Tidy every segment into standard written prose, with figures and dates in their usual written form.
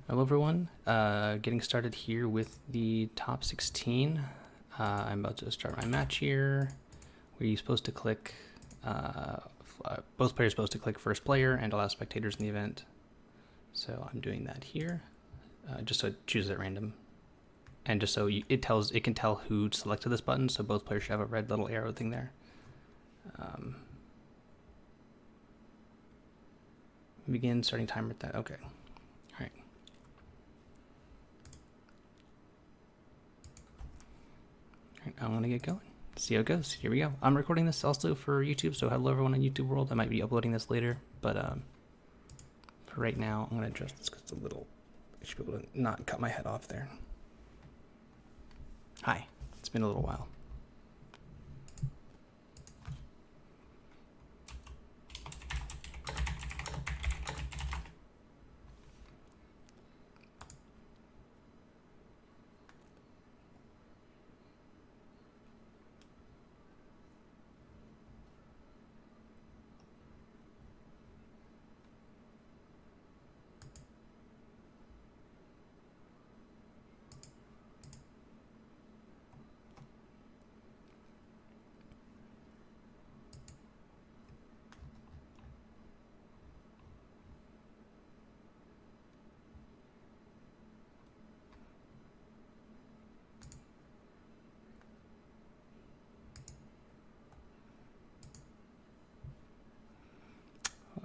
Hello everyone, getting started here with the top 16. I'm about to start my match here, where you're supposed to click, both players are supposed to click first player and allow spectators in the event. So I'm doing that here, just so it chooses at random. And just so it can tell who selected this button, so both players should have a red little arrow thing there. Begin starting timer at that, okay. All right. I'm gonna get going. See how it goes. Here we go. I'm recording this also for YouTube, so hello everyone in YouTube world. I might be uploading this later, but for right now, I'm gonna adjust this because it's a little. I should be able to not cut my head off there. Hi. It's been a little while.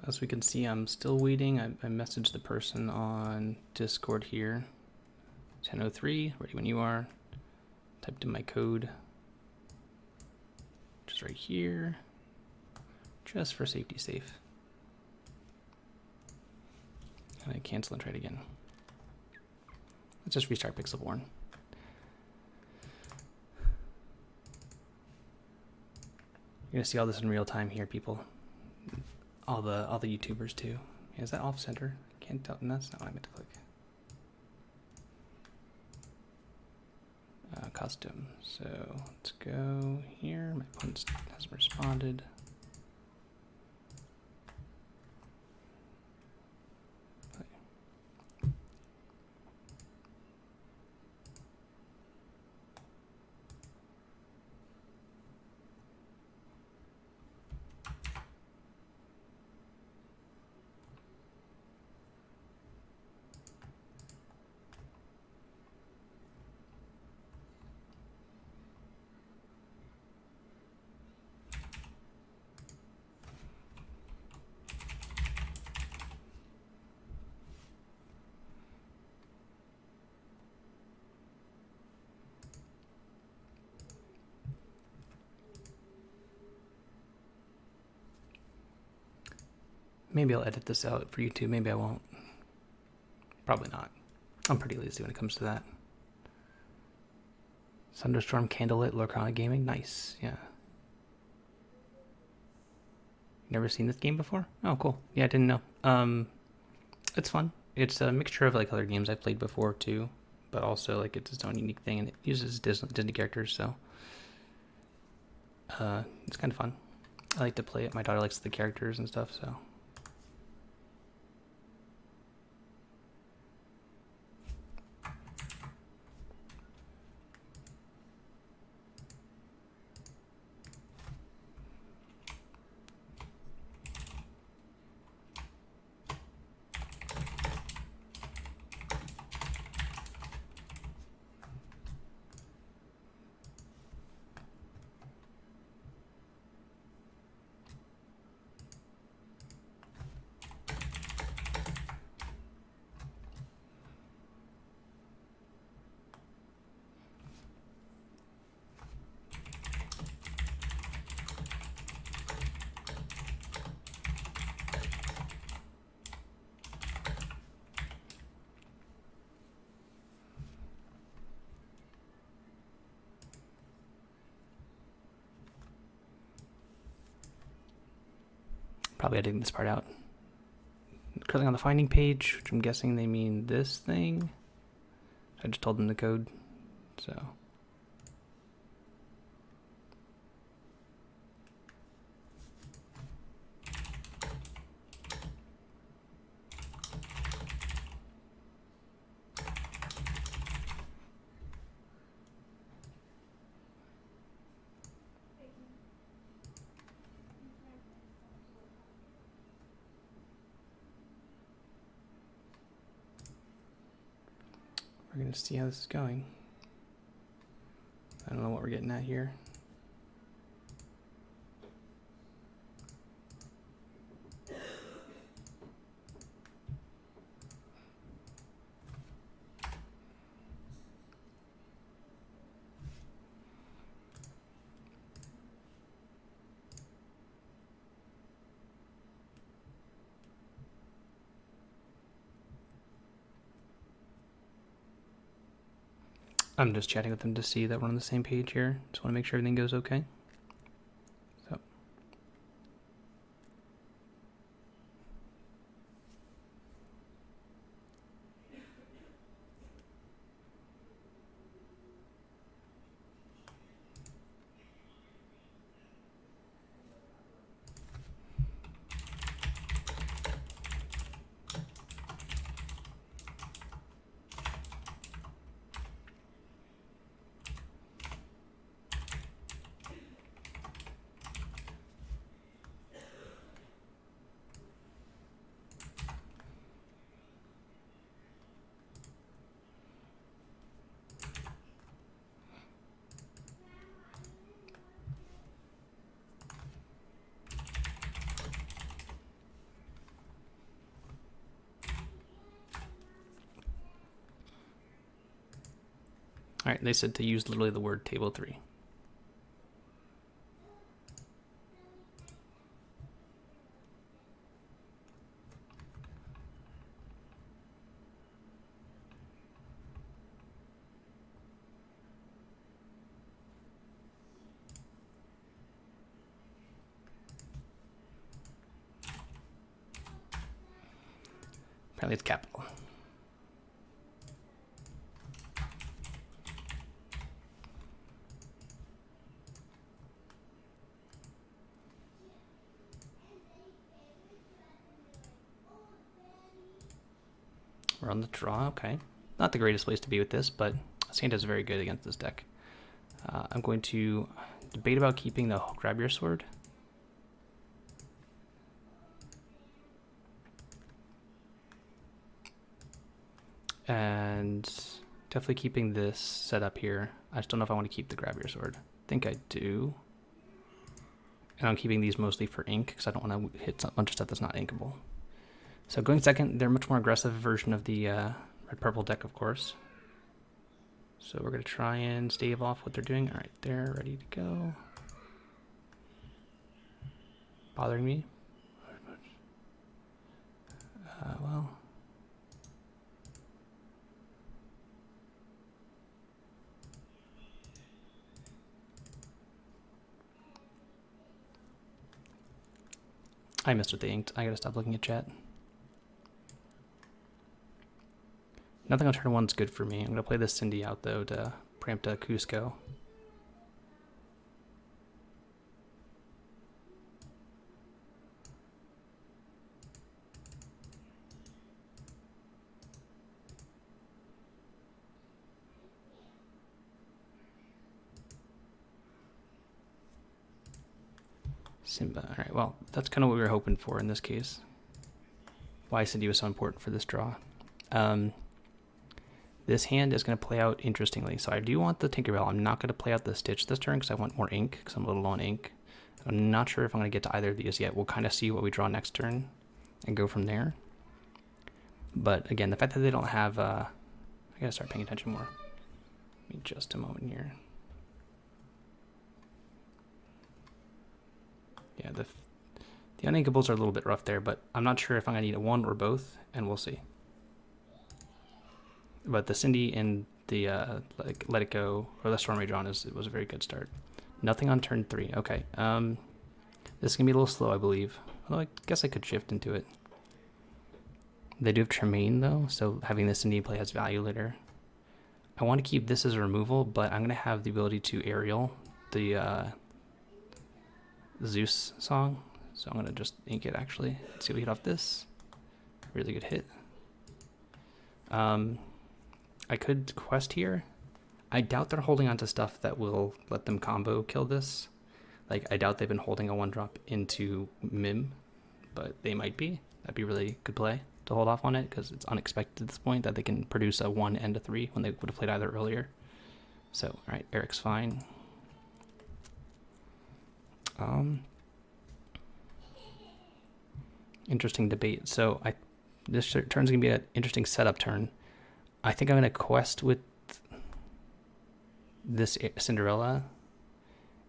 As we can see, I'm still waiting. I messaged the person on Discord here. 10:03, ready when you are. Typed in my code, just right here, just for safety safe. And I cancel and try it again. Let's just restart Pixelborn. You're gonna see all this in real time here, people. All the YouTubers too. Is that off center? Can't tell. No, that's not what I meant to click. Custom. So let's go here. My opponent hasn't responded. Maybe I'll edit this out for YouTube. Maybe I won't. Probably not. I'm pretty lazy when it comes to that. Thunderstorm Candlelit Lorcana Gaming. Nice. Yeah. Never seen this game before? Oh, cool. Yeah, I didn't know. It's fun. It's a mixture of like other games I've played before too, but also like it's its own unique thing, and it uses Disney characters, so it's kind of fun. I like to play it. My daughter likes the characters and stuff, so. Probably editing this part out. Clicking on the finding page, which I'm guessing they mean this thing. I just told them the code, so. We're going to see how this is going. I don't know what we're getting at here. I'm just chatting with them to see that we're on the same page here. Just want to make sure everything goes okay. So. All right, they said to use literally the word table 3. Apparently it's capital. We're on the draw, okay. Not the greatest place to be with this, but Santa's very good against this deck. I'm going to debate about keeping the grab your sword. And definitely keeping this set up here. I just don't know if I want to keep the grab your sword. I think I do. And I'm keeping these mostly for ink because I don't want to hit a bunch of stuff that's not inkable. So going second, they're a much more aggressive version of the red-purple deck, of course. So we're going to try and stave off what they're doing. All right, they're ready to go. Bothering me? Well. I missed what they inked. I gotta stop looking at chat. Nothing on turn 1's good for me. I'm gonna play this Cindy out though to preempt a Cusco. Simba. All right, well, that's kind of what we were hoping for in this case. Why Cindy was so important for this draw. This hand is going to play out interestingly. So I do want the Tinkerbell. I'm not going to play out the Stitch this turn because I want more ink because I'm a little low on ink. I'm not sure if I'm going to get to either of these yet. We'll kind of see what we draw next turn and go from there. But again, the fact that they don't have... I got to start paying attention more. Give me just a moment here. Yeah, the uninkables are a little bit rough there, but I'm not sure if I'm going to need a 1 or both, and we'll see. But the Cindy and the like Let It Go, or the Storm Rage on, was a very good start. Nothing on turn 3. Okay. This is going to be a little slow, I believe. Although I guess I could shift into it. They do have Tremaine, though, so having this Cindy play has value later. I want to keep this as a removal, but I'm going to have the ability to aerial the Zeus song. So I'm going to just ink it, actually. Let's see what we get off this. Really good hit. I could quest here. I doubt they're holding on to stuff that will let them combo kill this. Like, I doubt they've been holding a 1-drop into Mim, but they might be. That'd be really good play. to hold off on it because it's unexpected at this point that they can produce a 1 and a 3 when they would have played either earlier. So, all right, Eric's fine. Interesting debate. So this turn's gonna be an interesting setup turn. I think I'm gonna quest with this Cinderella,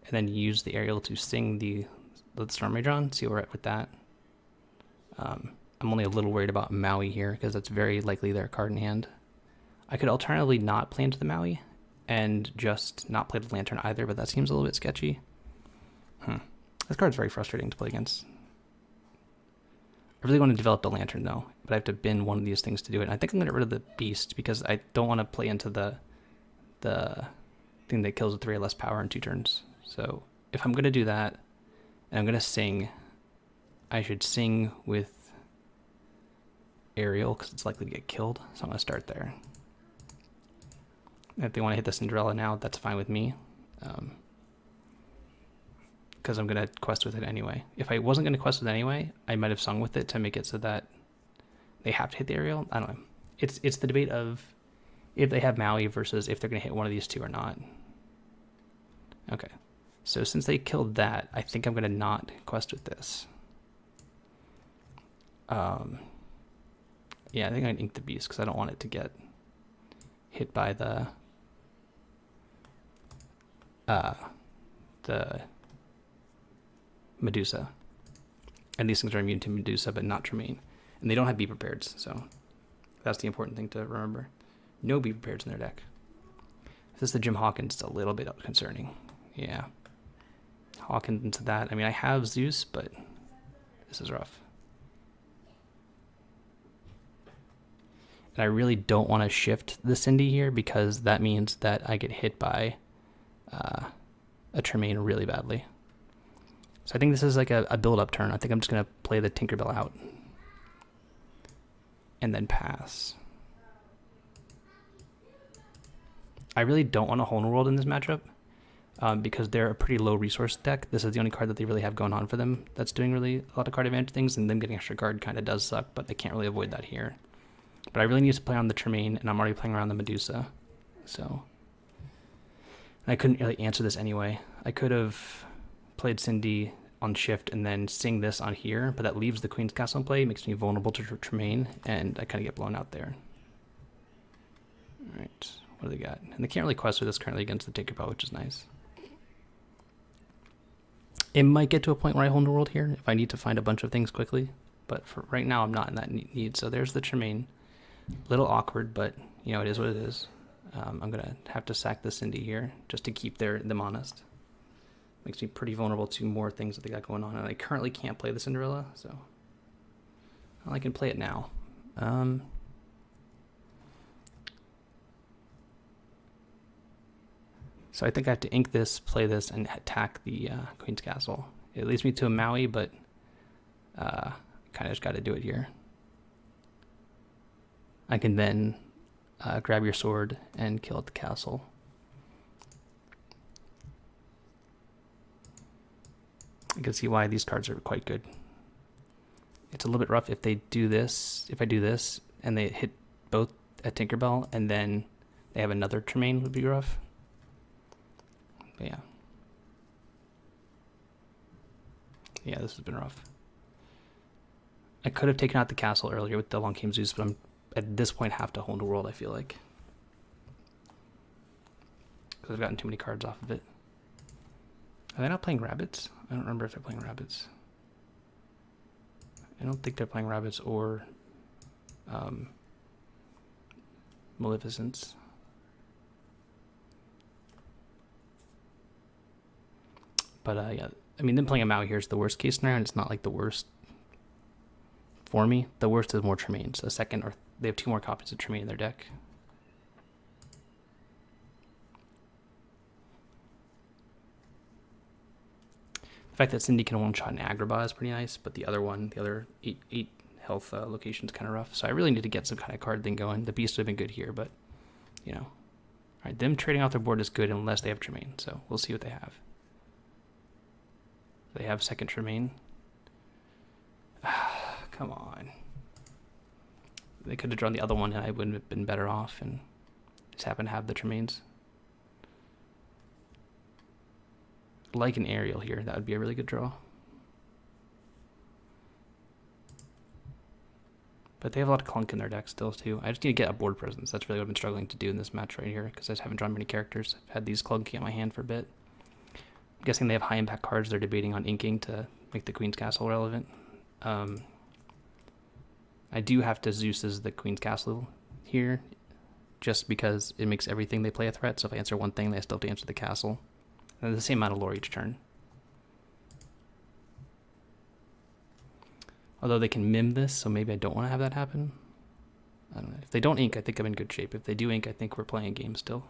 and then use the aerial to sing the Storm Rage on. See where we're at with that. I'm only a little worried about Maui here because that's very likely their card in hand. I could alternatively not play into the Maui and just not play the Lantern either, but that seems a little bit sketchy. This card's very frustrating to play against. I really want to develop the Lantern though, but I have to bin one of these things to do it. And I think I'm going to get rid of the Beast because I don't want to play into the thing that kills with 3 or less power in 2 turns. So if I'm going to do that, and I'm going to sing, I should sing with Aerial because it's likely to get killed. So I'm going to start there. If they want to hit the Cinderella now, that's fine with me. Because I'm going to quest with it anyway. If I wasn't going to quest with it anyway, I might have sung with it to make it so that they have to hit the aerial. I don't know. It's the debate of if they have Maui versus if they're going to hit one of these 2 or not. Okay. So since they killed that, I think I'm going to not quest with this. Yeah, I think I'd ink the Beast because I don't want it to get hit by the Medusa. And these things are immune to Medusa, but not Tremaine. And they don't have Be Prepared, so that's the important thing to remember. No Be Prepared in their deck. If this is the Jim Hawkins, it's a little bit concerning. Yeah. Hawkins into that. I mean, I have Zeus, but this is rough. And I really don't want to shift the Cindy here because that means that I get hit by a Tremaine really badly. So I think this is like a build-up turn. I think I'm just going to play the Tinkerbell out. And then pass. I really don't want a Hole in the World in this matchup because they're a pretty low resource deck. This is the only card that they really have going on for them that's doing really a lot of card advantage things, and them getting extra card kind of does suck, but I can't really avoid that here. But I really need to play on the Tremaine, and I'm already playing around the Medusa. So I couldn't really answer this anyway. I could have played Cindy on shift and then sing this on here, but that leaves the Queen's Castle in play. It makes me vulnerable to Tremaine, and I kind of get blown out there. All right, what do they got? And they can't really quest with this currently against the Tinkerbell, which is nice. It might get to a point where I hold the world here if I need to find a bunch of things quickly, but for right now I'm not in that need. So there's the Tremaine. Little awkward, but you know, it is what it is. I'm gonna have to sack the Cindy here just to keep them honest. Makes me pretty vulnerable to more things that they got going on, and I currently can't play the Cinderella, so well, I can play it now. So I think I have to ink this, play this, and attack the Queen's Castle. It leads me to a Maui, but kind of just got to do it here. I can then grab your sword and kill at the castle. I can see why these cards are quite good. It's a little bit rough if they do this. If I do this and they hit both at Tinkerbell and then they have another Tremaine, would be rough. But yeah. Yeah, this has been rough. I could have taken out the castle earlier with the Long Came Zeus, but I'm at this point have to hold the world, I feel like. Because I've gotten too many cards off of it. Are they not playing rabbits? I don't remember if they're playing rabbits. I don't think they're playing rabbits or Maleficents. But yeah, I mean, them playing a Maui here is the worst case scenario, and it's not like the worst for me. The worst is more Tremaine. So second, or they have 2 more copies of Tremaine in their deck. The fact that Cindy can one-shot an Agrabah is pretty nice, but the other 8 health location is kind of rough. So I really need to get some kind of card thing going. The Beast would have been good here, but, you know. All right, them trading off their board is good unless they have Tremaine, so we'll see what they have. They have second Tremaine. Come on. They could have drawn the other one and I wouldn't have been better off, and just happen to have the Tremaines. Like an aerial here, that would be a really good draw. But they have a lot of clunk in their deck still, too. I just need to get a board presence. That's really what I've been struggling to do in this match right here, because I just haven't drawn many characters. I've had these clunky in my hand for a bit. I'm guessing they have high impact cards. They're debating on inking to make the Queen's Castle relevant. I do have to Zeus's the Queen's Castle here, just because it makes everything they play a threat. So if I answer one thing, they still have to answer the castle. And the same amount of lore each turn. Although they can mim this, so maybe I don't want to have that happen. I don't know. If they don't ink, I think I'm in good shape. If they do ink, I think we're playing a game still.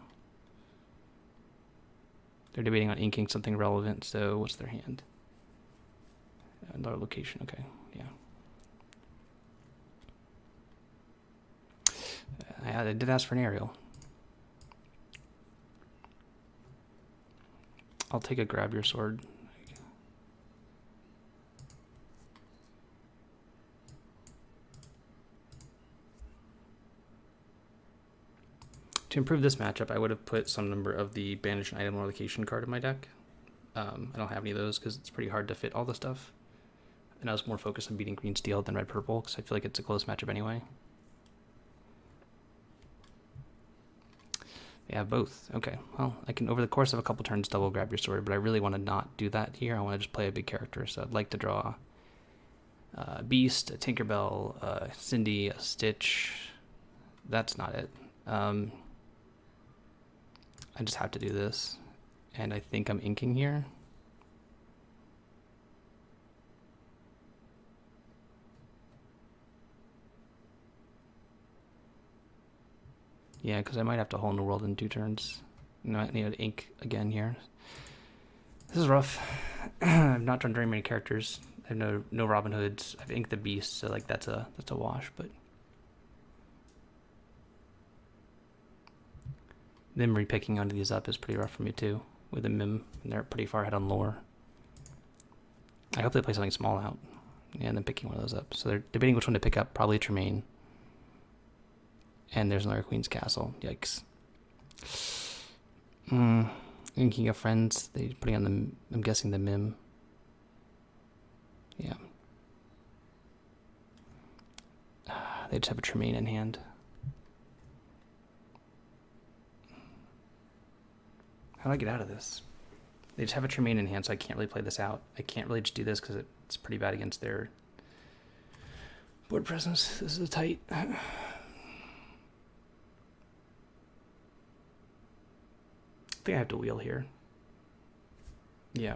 They're debating on inking something relevant, so what's their hand? Another location, okay, yeah. I did ask for an aerial. I'll take a grab your sword. To improve this matchup, I would have put some number of the Banish an Item or Location card in my deck. I don't have any of those because it's pretty hard to fit all the stuff. And I was more focused on beating green steel than red purple because I feel like it's a close matchup anyway. They have both. Okay, well, I can, over the course of a couple turns, double grab your sword, but I really want to not do that here. I want to just play a big character, so I'd like to draw a Beast, a Tinkerbell, a Cindy, a Stitch. That's not it. I just have to do this, and I think I'm inking here. Yeah, because I might have to hole in the world in 2 turns. No, I need to ink again here. This is rough. I've not drawn very many characters. I have no Robin Hoods. I've inked the Beast, so like that's a wash. But them repicking onto these up is pretty rough for me too. With a Mim, and they're pretty far ahead on lore. I hope they play something small out. Yeah, and then picking one of those up. So they're debating which one to pick up. Probably Tremaine. And there's another Queen's Castle. Yikes. Inking of Friends. They're putting on the, I'm guessing the Mim. Yeah. They just have a Tremaine in hand. How do I get out of this? They just have a Tremaine in hand, so I can't really play this out. I can't really just do this because it's pretty bad against their board presence. This is tight. I think I have to wheel here. Yeah.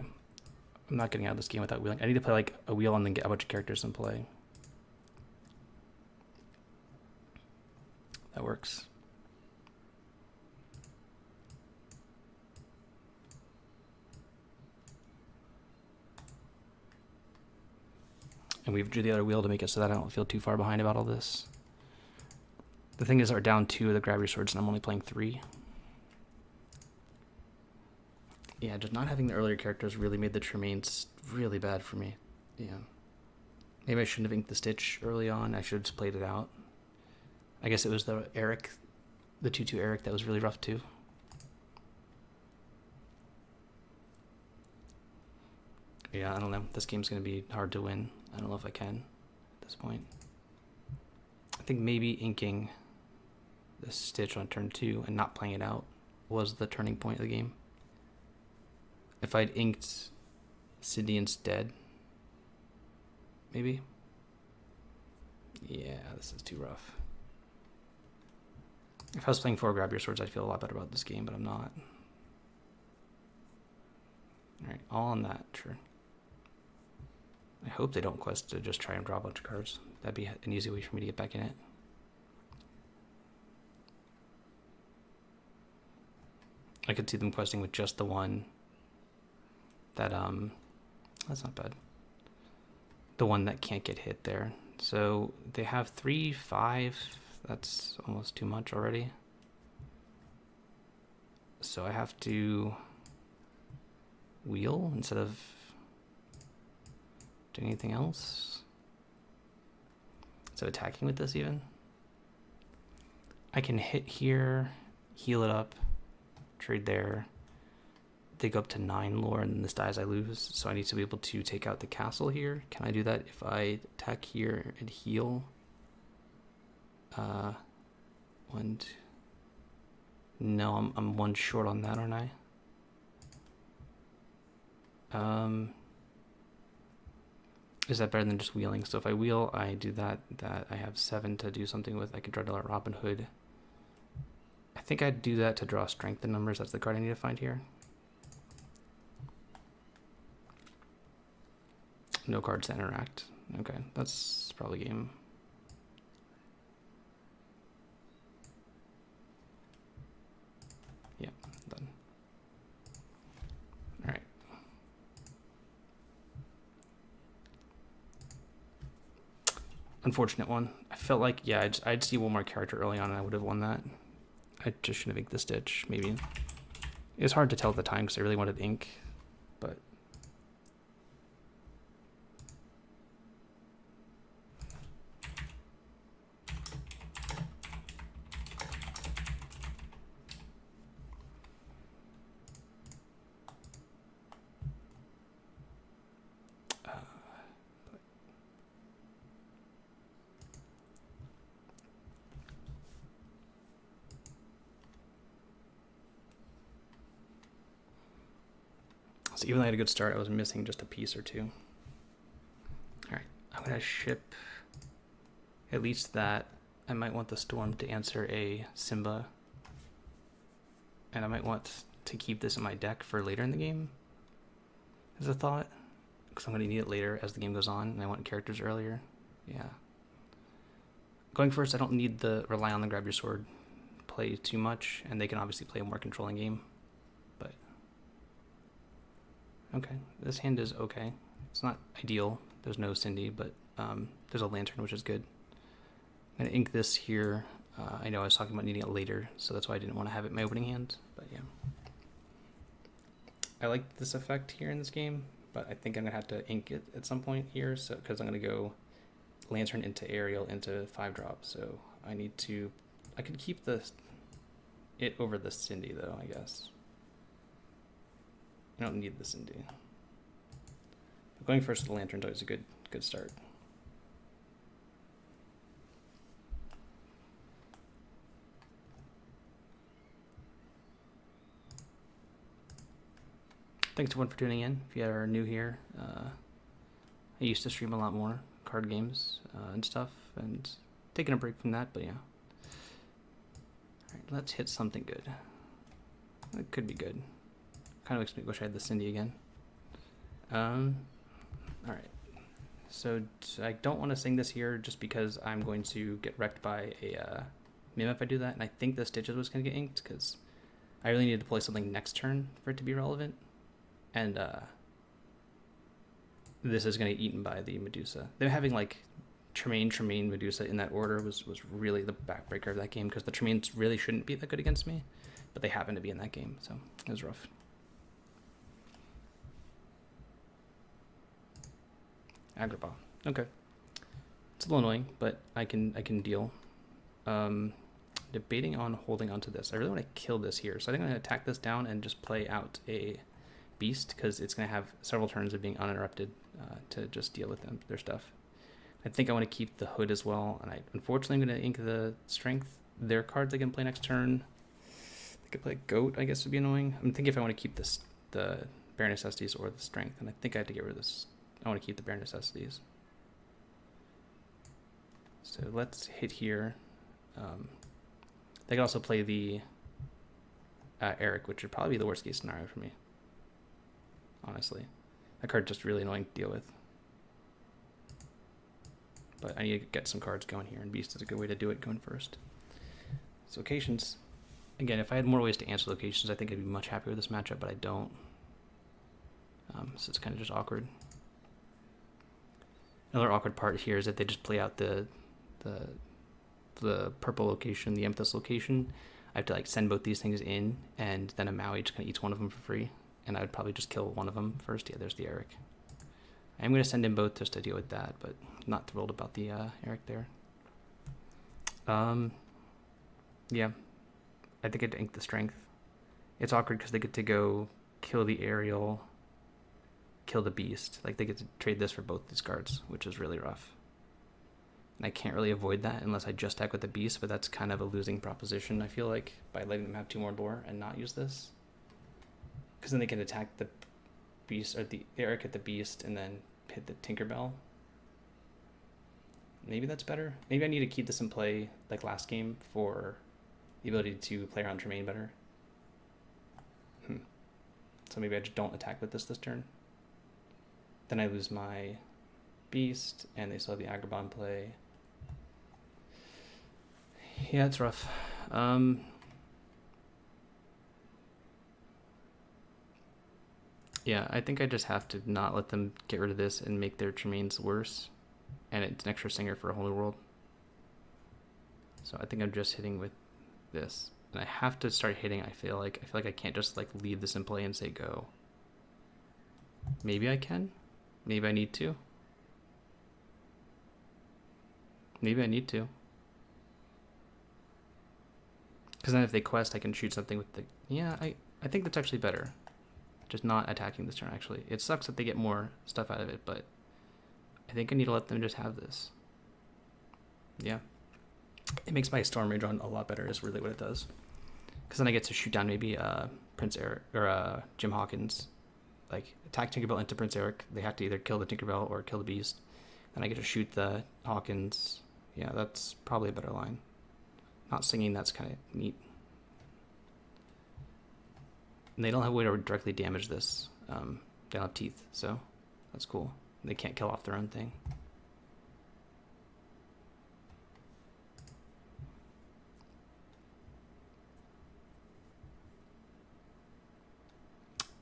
I'm not getting out of this game without wheeling. I need to play like a wheel and then get a bunch of characters in play. That works. And we've drew the other wheel to make it so that I don't feel too far behind about all this. The thing is, are down 2 of the grab your swords and I'm only playing 3. Yeah, just not having the earlier characters really made the Tremaines really bad for me. Yeah. Maybe I shouldn't have inked the Stitch early on. I should have just played it out. I guess it was the Eric, the 2-2 Eric that was really rough too. Yeah, I don't know. This game's going to be hard to win. I don't know if I can at this point. I think maybe inking the Stitch on turn 2 and not playing it out was the turning point of the game. If I'd inked Cindy instead, maybe. Yeah, this is too rough. If I was playing 4 grab your swords, I'd feel a lot better about this game, but I'm not. Alright, all on that, sure. I hope they don't quest to just try and draw a bunch of cards. That'd be an easy way for me to get back in it. I could see them questing with just the one that, that's not bad. The one that can't get hit there. So they have 3, 5, that's almost too much already. So I have to wheel instead of doing anything else. So attacking with this even? I can hit here, heal it up, trade there. They go up to 9 lore, and then this dies, I lose. So I need to be able to take out the castle here. Can I do that if I attack here and heal? No, I'm 1 short on that, aren't I? Is that better than just wheeling? So if I wheel, I do that I have 7 to do something with. I could draw to Robin Hood. I think I'd do that to draw strength in numbers. That's the card I need to find here. No cards to interact. Okay, that's probably game. Yeah, done. All right. Unfortunate one. I felt like, yeah, I'd see one more character early on and I would have won that. I just shouldn't have inked the Stitch, maybe. It was hard to tell at the time because I really wanted ink, but... So even though I had a good start, I was missing just a piece or two. All right, I'm gonna ship at least that. I might want the Storm to answer a Simba. And I might want to keep this in my deck for later in the game, as a thought. Because I'm gonna need it later as the game goes on, and I want characters earlier. Yeah. Going first, I don't need the rely on the grab your sword play too much, and they can obviously play a more controlling game. But okay, this hand is okay. It's not ideal. There's no Cindy, but there's a Lantern, which is good. I'm gonna ink this here. I know I was talking about needing it later, so that's why I didn't want to have it in my opening hand. But yeah, I like this effect here in this game, but I think I'm gonna have to ink it at some point here. So because I'm gonna go Lantern into Aerial into 5-drop, so I need to. I could keep it over the Cindy though, I guess. I don't need the Cindy. But going first to the Lantern's always a good start. Thanks everyone for tuning in. If you are new here, I used to stream a lot more card games and stuff, and taking a break from that, but yeah. Alright, let's hit something good. It could be good. Kind of wish I had the Cindy again. Alright. So I don't want to sing this here just because I'm going to get wrecked by a Mim if I do that, and I think the Stitches was going to get inked because I really needed to play something next turn for it to be relevant. And this is going to get eaten by the Medusa. They're having like Tremaine, Medusa in that order was really the backbreaker of that game because the Tremaines really shouldn't be that good against me, but they happen to be in that game, so it was rough. Agrabah. Okay. It's a little annoying, but I can deal. Debating on holding onto this. I really want to kill this here, so I think I'm going to attack this down and just play out a Beast because it's going to have several turns of being uninterrupted to just deal with their stuff. I think I want to keep the Hood as well, and unfortunately I'm going to ink the Strength. Their cards I can play next turn. I could play Goat, I guess would be annoying. I'm thinking if I want to keep the Bare Necessities or the Strength, and I think I have to get rid of this. I want to keep the Bare Necessities. So let's hit here. They could also play the Eric, which would probably be the worst case scenario for me. Honestly, that card's just really annoying to deal with. But I need to get some cards going here, and Beast is a good way to do it going first. So locations. Again, if I had more ways to answer locations, I think I'd be much happier with this matchup, but I don't. So it's kind of just awkward. Another awkward part here is that they just play out the purple location, the amethyst location. I have to like send both these things in, and then a Maui just kind of eats one of them for free. And I would probably just kill one of them first. Yeah, there's the Eric. I'm going to send in both just to deal with that, but not thrilled about the Eric there. Yeah, I think I'd ink the strength. It's awkward because they get to go kill the aerial, kill the beast. Like, they get to trade this for both these cards, which is really rough. And I can't really avoid that unless I just attack with the beast, but that's kind of a losing proposition, I feel like, by letting them have 2 more lore and not use this. Because then they can attack the beast, or the Eric at the beast, and then hit the Tinkerbell. Maybe that's better. Maybe I need to keep this in play like last game for the ability to play around Tremaine better. So maybe I just don't attack with this turn. Then I lose my beast, and they still have the Agrabah play. Yeah, it's rough. Yeah, I think I just have to not let them get rid of this and make their Tremaines worse. And it's an extra singer for a whole new world. So I think I'm just hitting with this. And I have to start hitting, I feel like I can't just like leave this in play and say go. Maybe I can. Maybe I need to. Maybe I need to. Because then if they quest, I can shoot something with the... Yeah, I think that's actually better. Just not attacking this turn, actually. It sucks that they get more stuff out of it, but I think I need to let them just have this. Yeah. It makes my Storm Rage run a lot better, is really what it does. Because then I get to shoot down maybe Prince Eric, or Jim Hawkins. Like, attack Tinkerbell into Prince Eric. They have to either kill the Tinkerbell or kill the Beast. Then I get to shoot the Hawkins. Yeah, that's probably a better line. Not singing, that's kind of neat. And they don't have a way to directly damage this. They don't have teeth, so that's cool. They can't kill off their own thing.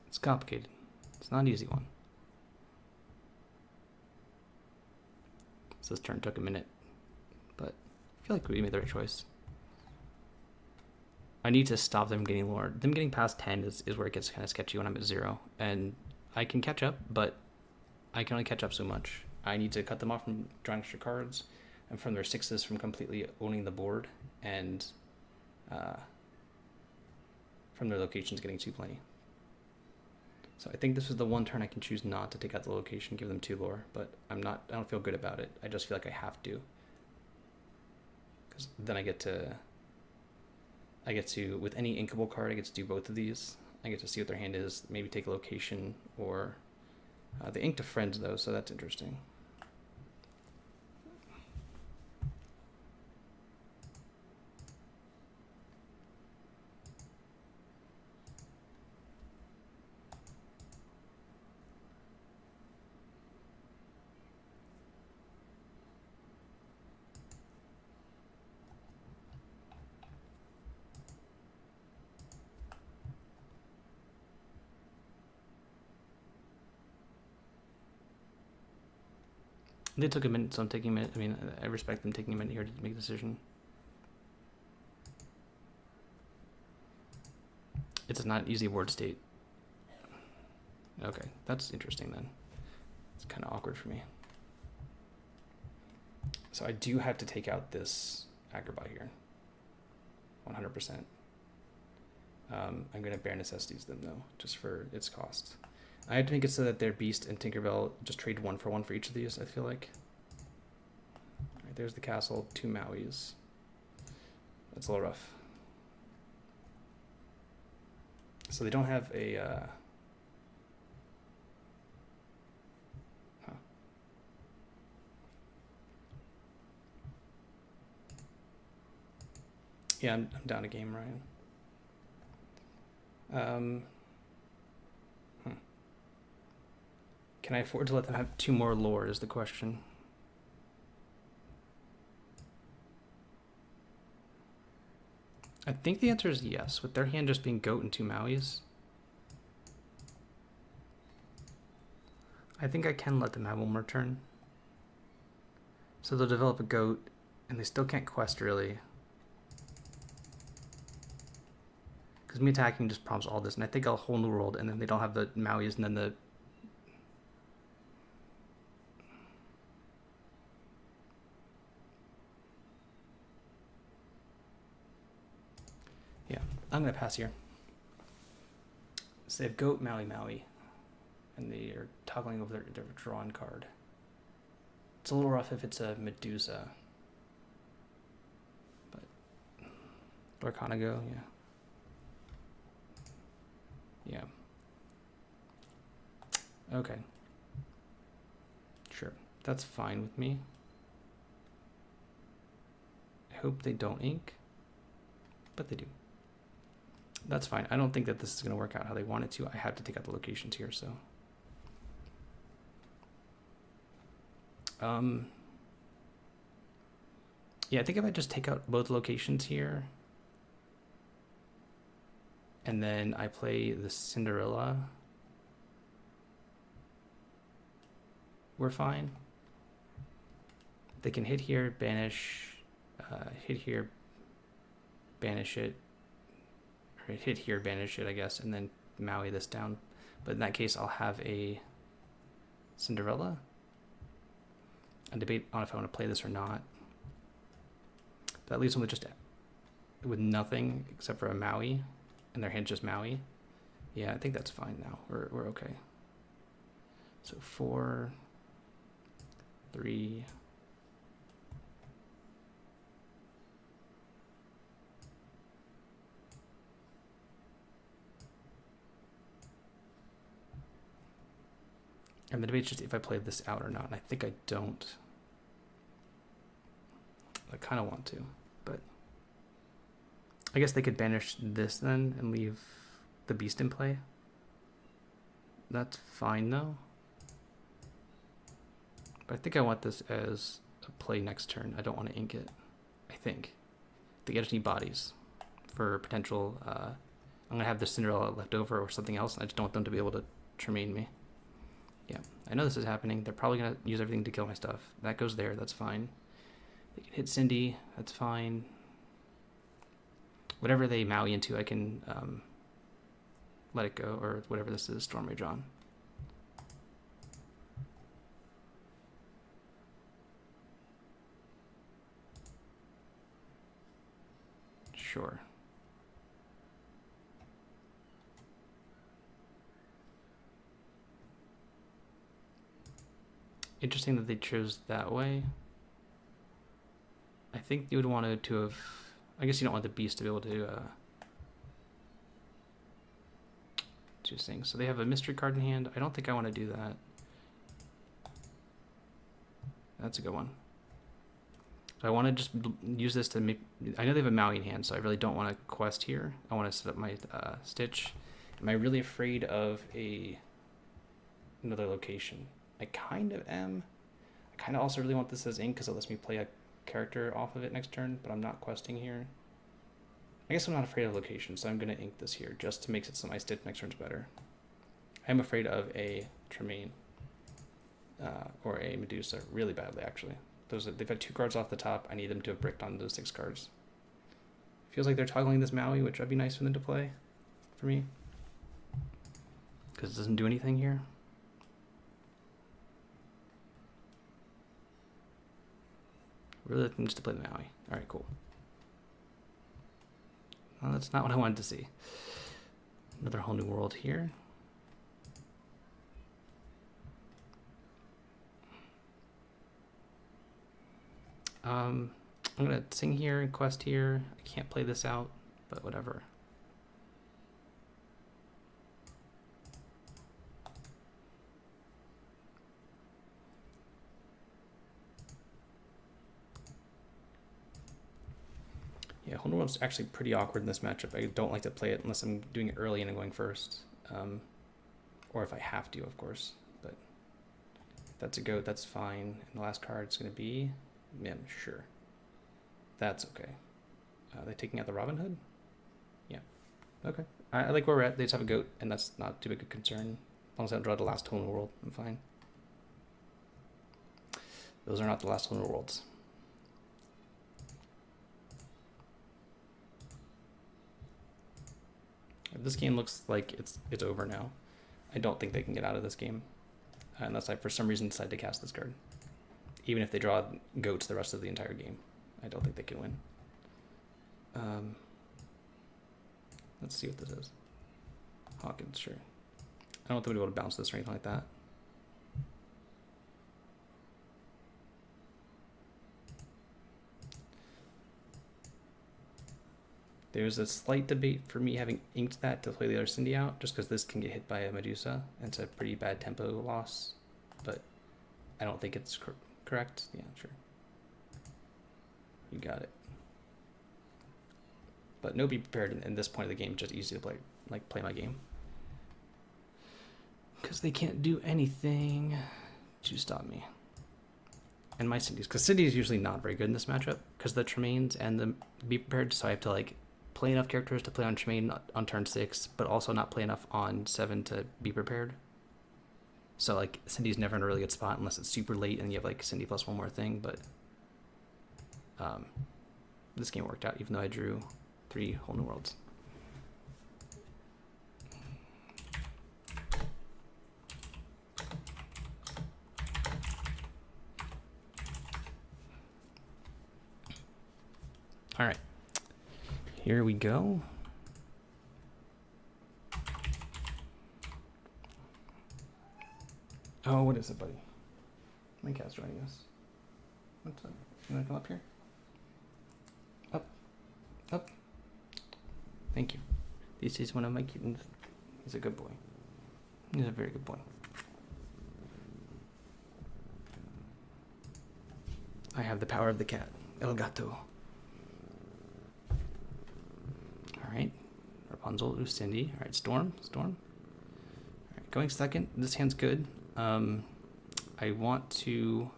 It's complicated. It's not an easy one. So this turn took a minute, but I feel like we made the right choice. I need to stop them getting lore. Them getting past 10 is where it gets kind of sketchy when I'm at 0. And I can catch up, but I can only catch up so much. I need to cut them off from drawing extra cards, and from their 6s from completely owning the board, and from their locations getting too plenty. So I think this is the one turn I can choose not to take out the location, give them 2 lore, but I don't feel good about it. I just feel like I have to. Because then I get to, with any inkable card, I get to do both of these. I get to see what their hand is, maybe take a location, or they inked a friend though, so that's interesting. They took a minute, so I'm taking a minute. I mean, I respect them taking a minute here to make a decision. It's not an easy word state. Okay, that's interesting then. It's kind of awkward for me. So I do have to take out this Agrabah here. 100%. I'm going to bare necessities them though, just for its cost. I have to make it so that their Beast and Tinkerbell just trade 1 for 1 for each of these, I feel like. All right, there's the castle, 2 Mauis. That's a little rough. So they don't have a... Yeah, I'm down a game, Ryan. Can I afford to let them have 2 more lore is the question. I think the answer is yes, with their hand just being goat and 2 Mauis. I think I can let them have 1 more turn. So they'll develop a goat, and they still can't quest really. Because me attacking just prompts all this, and I think a whole new world, and then they don't have the Mauis, and then the... Yeah, I'm gonna pass here. So they have Goat, Maui, Maui, and they are toggling over their drawn card. It's a little rough if it's a Medusa, but Lorcana go, yeah. Okay. Sure, that's fine with me. I hope they don't ink, but they do. That's fine. I don't think that this is going to work out how they want it to. I have to take out the locations here, so. Yeah, I think if I just take out both locations here, and then I play the Cinderella, we're fine. They can hit here, banish, hit here, banish it, or hit here, banish it, I guess, and then Maui this down. But in that case, I'll have a Cinderella. I debate on if I want to play this or not. That leaves them with nothing except for a Maui, and their hand's just Maui. Yeah, I think that's fine now. We're okay. So 4, 3. And the debate's just if I play this out or not. And I think I don't. I kind of want to, but I guess they could banish this then and leave the beast in play. That's fine though. But I think I want this as a play next turn. I don't want to ink it. I think. I just need bodies for potential. I'm going to have the Cinderella left over or something else. And I just don't want them to be able to Tremaine me. Yeah, I know this is happening. They're probably going to use everything to kill my stuff. That goes there. That's fine. They can hit Cindy. That's fine. Whatever they Maui into, I can let it go. Or whatever this is, Storm Rage on. Sure. Interesting that they chose that way. I think you would want to have. I guess you don't want the beast to be able to do things. So they have a mystery card in hand. I don't think I want to do that. That's a good one. So I want to just use this to make. I know they have a Maui in hand, so I really don't want to quest here. I want to set up my Stitch. Am I really afraid of another location? I kind of am. I kind of also really want this as ink because it lets me play a character off of it next turn, but I'm not questing here. I guess I'm not afraid of location, so I'm going to ink this here just to make it so my Stitch next turn's better. I'm afraid of a Tremaine or a Medusa really badly, actually. They've had 2 cards off the top. I need them to have bricked on those 6 cards. Feels like they're toggling this Maui, which would be nice for them to play for me. Because it doesn't do anything here. Really looking just to play the Maui. Alright, cool. Well, that's not what I wanted to see. Another whole new world here. I'm gonna sing here and quest here. I can't play this out, but whatever. Yeah, Whole New World's actually pretty awkward in this matchup. I don't like to play it unless I'm doing it early and I'm going first. Or if I have to, of course. But if that's a goat, that's fine. And the last card's going to be Mim, sure. That's okay. Are they taking out the Robin Hood? Yeah. Okay. I like where we're at. They just have a goat, and that's not too big a concern. As long as I don't draw the last Whole New World, I'm fine. Those are not the last Whole New Worlds. This game looks like it's over now. I don't think they can get out of this game unless I, for some reason, decide to cast this card. Even if they draw goats the rest of the entire game, I don't think they can win. Let's see what this is. Hawkins, sure. I don't think we'll be able to bounce this or anything like that. There's a slight debate for me having inked that to play the other Cindy out, just because this can get hit by a Medusa, and it's a pretty bad tempo loss, but I don't think it's correct. Yeah, sure. You got it. But no, be prepared in this point of the game, just easy to play, like play my game. Because they can't do anything to stop me. And my Cindy's, because Cindy is usually not very good in this matchup, because the Tremaines and the be prepared, so I have to like play enough characters to play on Tremaine on turn 6, but also not play enough on 7 to be prepared. So like Cindy's never in a really good spot unless it's super late and you have like Cindy plus one more thing, but this game worked out even though I drew 3 whole new worlds. All right, here we go. Oh, what is it, buddy? My cat's joining us. What's up? You want to come up here? Up. Up. Thank you. This is one of my kittens. He's a good boy. He's a very good boy. I have the power of the cat. El gato. Alright. Rapunzel, Cindy. Alright, Storm. Storm. Alright, going second. This hand's good. I want to...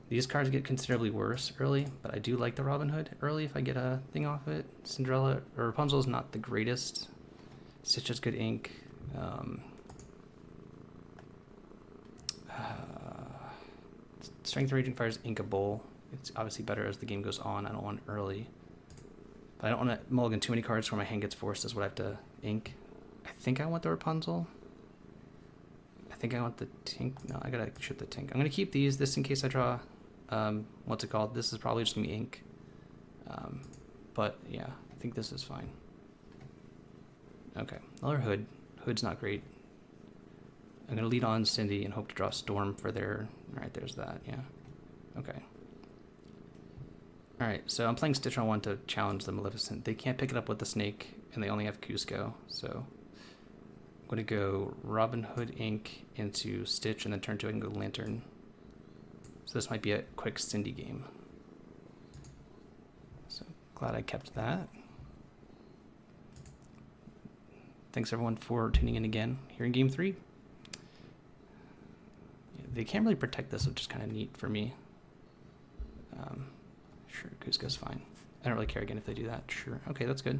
These cards get considerably worse early, but I do like the Robin Hood early if I get a thing off it. Cinderella, or Rapunzel is not the greatest. Stitch is good ink. Strength Raging Fire is inkable. It's obviously better as the game goes on. I don't want it early. But I don't want to mulligan too many cards where my hand gets forced is what I have to ink. I think I want the Rapunzel. I think I want the Tink. No, I gotta shoot the Tink. I'm gonna keep these, this in case I draw, what's it called? This is probably just gonna be ink. But yeah, I think this is fine. Okay, another Hood. Hood's not great. I'm gonna lead on Cindy and hope to draw Storm for their, alright, there's that, yeah. Okay. Alright, so I'm playing Stitch on 1 to challenge the Maleficent. They can't pick it up with the Snake, and they only have Cusco, so... I'm going to go Robin Hood ink into Stitch, and then turn 2 I can go Lantern. So this might be a quick Cindy game. So glad I kept that. Thanks everyone for tuning in again here in Game 3. Yeah, they can't really protect this, which is kind of neat for me. Sure, Cusco's fine. I don't really care again if they do that. Sure. Okay, that's good.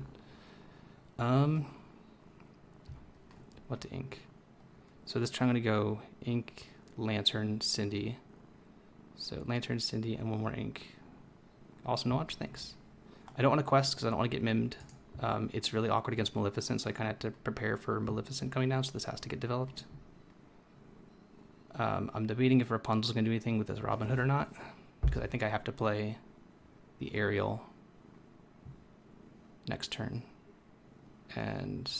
What to ink? So this time I'm going to go ink, Lantern, Cindy. So Lantern, Cindy, and one more ink. Awesome to watch, thanks. I don't want to quest because I don't want to get mimmed. It's really awkward against Maleficent, so I kind of have to prepare for Maleficent coming down, so this has to get developed. I'm debating if Rapunzel's going to do anything with this Robin Hood or not, because I think I have to play the Ariel next turn. And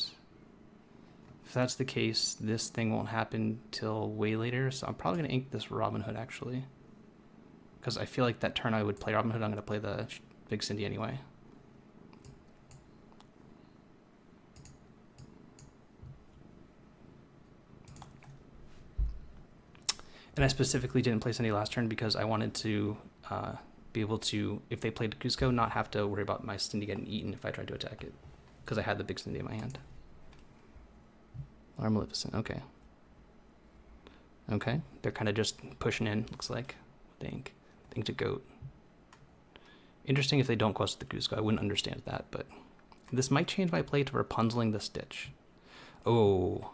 if that's the case, this thing won't happen till way later, so I'm probably going to ink this Robin Hood, actually. Because I feel like that turn I would play Robin Hood, I'm going to play the Big Cindy anyway. And I specifically didn't play Cindy last turn because I wanted to be able to, if they played Cusco, not have to worry about my Cindy getting eaten if I tried to attack it. Because I had the Big Cindy in my hand. Or Maleficent, okay. Okay, they're kind of just pushing in, looks like. Think to Goat. Interesting if they don't quest the Cusco, I wouldn't understand that, but... This might change my play to Rapunzeling the Stitch. Oh,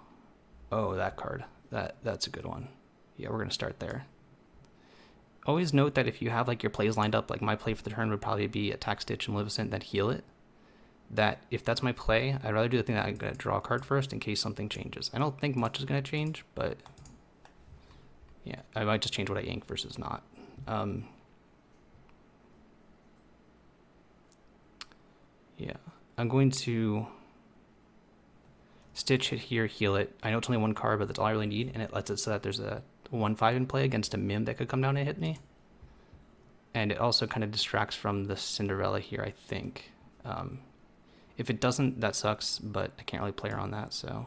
that card. That's a good one. Yeah, we're going to start there. Always note that if you have like your plays lined up, like my play for the turn would probably be attack Stitch and Maleficent, then heal it. That if that's my play, I'd rather do the thing that I'm going to draw a card first in case something changes. I don't think much is going to change, but yeah, I might just change what I ink versus not. Yeah, I'm going to Stitch, hit here, heal it. I know it's only one card, but that's all I really need, and it lets it so that there's a 1/5 in play against a Mim that could come down and hit me. And it also kind of distracts from the Cinderella here, I think. If it doesn't, that sucks, but I can't really play around that, so...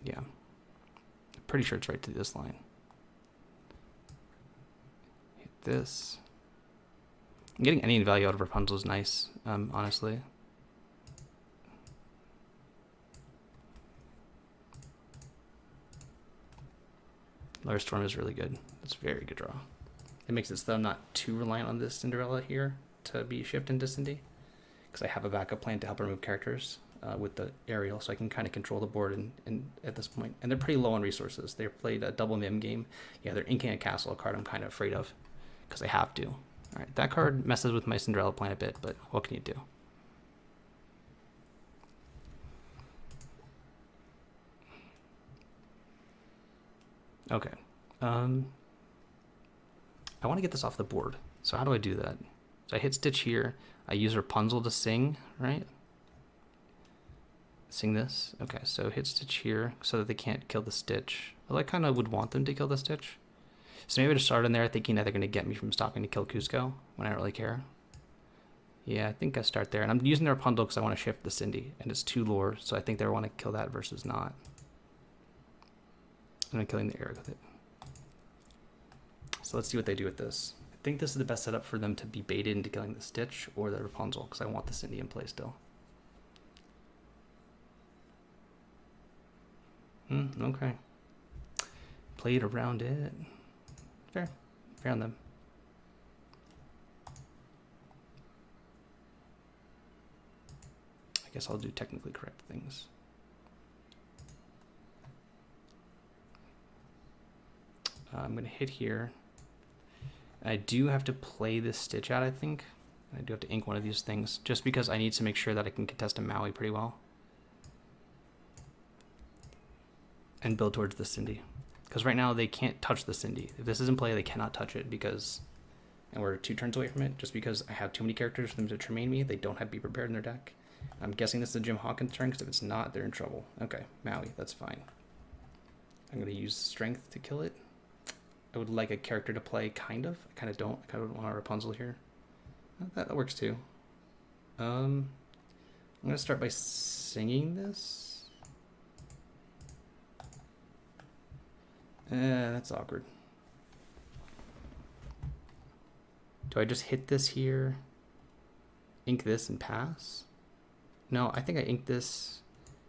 Yeah. I'm pretty sure it's right to this line. Hit this. Getting any value out of Rapunzel is nice, honestly. Lower Storm is really good. It's a very good draw. It makes it so I'm not too reliant on this Cinderella here to be shift into Cindy, because I have a backup plan to help remove characters with the aerial, so I can kind of control the board and at this point. And they're pretty low on resources. They played a double Mim game. Yeah, they're inking a castle, a card I'm kind of afraid of, because they have to. All right, that card messes with my Cinderella plan a bit, but what can you do? Okay. I want to get this off the board. So how do I do that? So I hit Stitch here. I use Rapunzel to sing, right? Sing this. Okay, so hit Stitch here so that they can't kill the Stitch. Well, I kind of would want them to kill the Stitch. So maybe to start in there thinking that they're going to get me from stopping to kill Cusco when I don't really care. Yeah, I think I start there. And I'm using the Rapunzel because I want to shift the Cindy. And it's 2 lore, so I think they want to kill that versus not. And I'm killing the Eric with it. So let's see what they do with this. I think this is the best setup for them to be baited into killing the Stitch or the Rapunzel, because I want the Cindy in play still. Okay. Played around it. Fair. Fair on them. I guess I'll do technically correct things. I'm going to hit here. I do have to play this Stitch out, I think. I do have to ink one of these things, just because I need to make sure that I can contest a Maui pretty well. And build towards the Cindy. Because right now they can't touch the Cindy. If this is in play, they cannot touch it because... And we're 2 turns away from it, just because I have too many characters for them to Tremaine me. They don't have Be Prepared in their deck. I'm guessing this is a Jim Hawkins turn, because if it's not, they're in trouble. Okay, Maui, that's fine. I'm going to use Strength to kill it. I would like a character to play, kind of. I kind of don't. I kind of want a Rapunzel here. That works too. I'm going to start by singing this. That's awkward. Do I just hit this here, ink this, and pass? No, I think I ink this,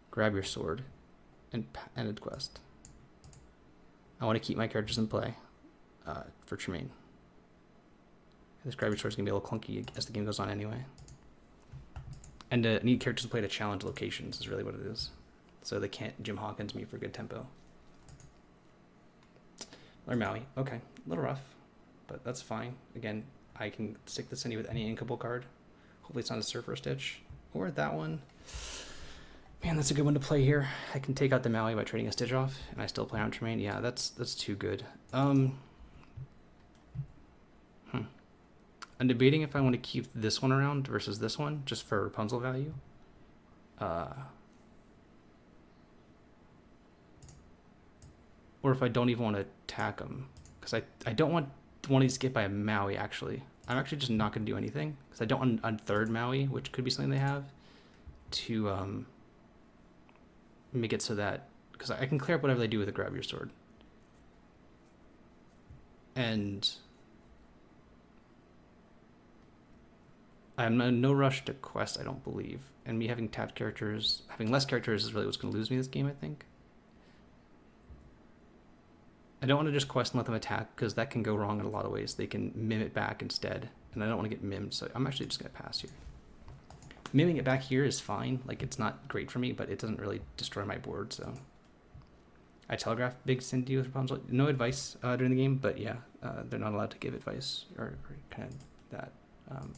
grab your sword, and end quest. I want to keep my characters in play for Tremaine. This grab your sword is going to be a little clunky as the game goes on anyway. And I need characters to play to challenge locations is really what it is. So they can't Jim Hawkins me for good tempo. Or Maui. Okay, a little rough, but that's fine. Again, I can stick this in with any inkable card. Hopefully it's not a Surfer Stitch. Or that one. Man, that's a good one to play here. I can take out the Maui by trading a Stitch off, and I still play on Tremaine. Yeah, that's too good. I'm debating if I want to keep this one around versus this one, just for Rapunzel value. Or if I don't even want to attack them. Because I don't want one of these to get by a Maui, actually. I'm actually just not going to do anything. Because I don't want a third Maui, which could be something they have, to make it so that... Because I can clear up whatever they do with a grab your sword. And... I'm in no rush to quest, I don't believe. And me having tapped characters... Having less characters is really what's going to lose me this game, I think. I don't want to just quest and let them attack, because that can go wrong in a lot of ways. They can mim it back instead, and I don't want to get mimmed, so I'm actually just going to pass here. Miming it back here is fine. Like, it's not great for me, but it doesn't really destroy my board, so... I telegraphed Big Cindy with Rapunzel. No advice during the game, but yeah, they're not allowed to give advice or kind of that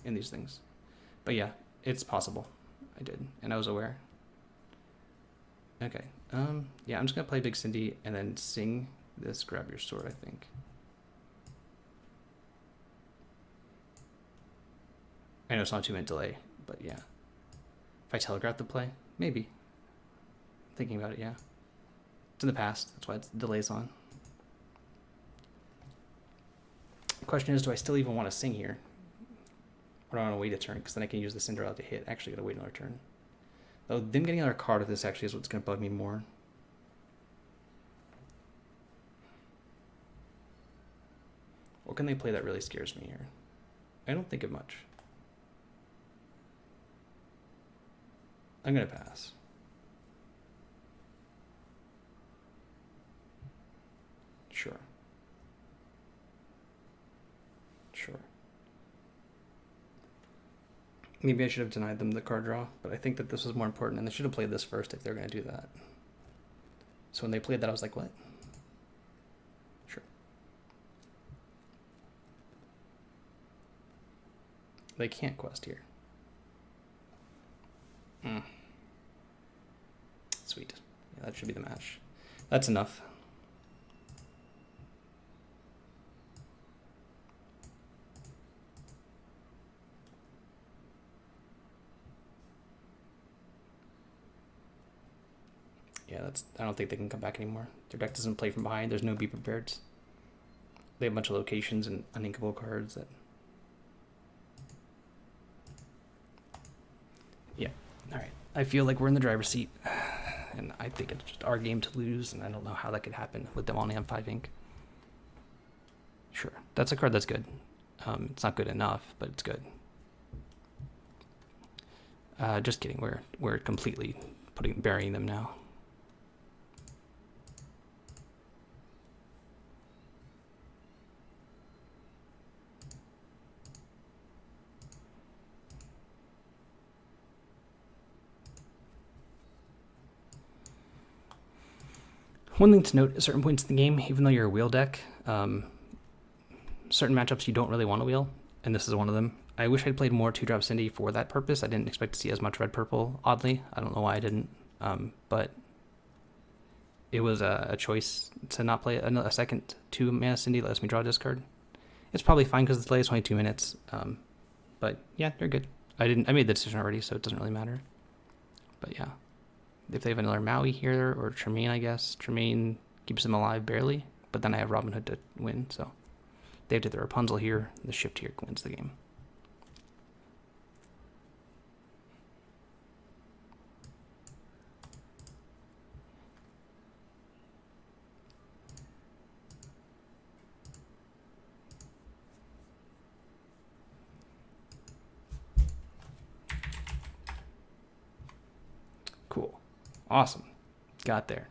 in these things. But yeah, it's possible. I did, and I was aware. Okay, yeah, I'm just going to play Big Cindy and then sing... this grab your sword, I think. I know it's not a 2-minute delay, but yeah. If I telegraph the play, maybe. Thinking about it, yeah. It's in the past. That's why it's delays on. The question is, do I still even want to sing here? Or do I want to wait a turn? Because then I can use the Cinderella to hit. Actually, got to wait another turn. Though them getting another card of this actually is what's going to bug me more. What can they play that really scares me here? I don't think of much. I'm going to pass. Sure. Sure. Maybe I should have denied them the card draw, but I think that this was more important, and they should have played this first if they're going to do that. So when they played that, I was like, what? Sure. They can't quest here. Sweet. Yeah, that should be the match. That's enough. Yeah, I don't think they can come back anymore. Their deck doesn't play from behind. There's no Be Prepared. They have a bunch of locations and uninkable cards that... Yeah, alright. I feel like we're in the driver's seat. And I think it's just our game to lose, and I don't know how that could happen with them only on 5 ink. Sure, that's a card that's good. It's not good enough, but it's good. Just kidding, we're completely burying them now. One thing to note at certain points in the game, even though you're a wheel deck, certain matchups you don't really want to wheel, and this is one of them. I wish I'd played more 2-drop Cindy for that purpose. I didn't expect to see as much red-purple, oddly. I don't know why I didn't, but it was a choice to not play a second 2-mana Cindy that lets me draw a discard. It's probably fine because the delay is 22 minutes, but yeah, you're good. I made the decision already, so it doesn't really matter. But yeah. If they have another Maui here, or Tremaine, I guess. Tremaine keeps them alive barely, but then I have Robin Hood to win, so they have to the Rapunzel here. The shift here wins the game. Cool. Awesome. Got there.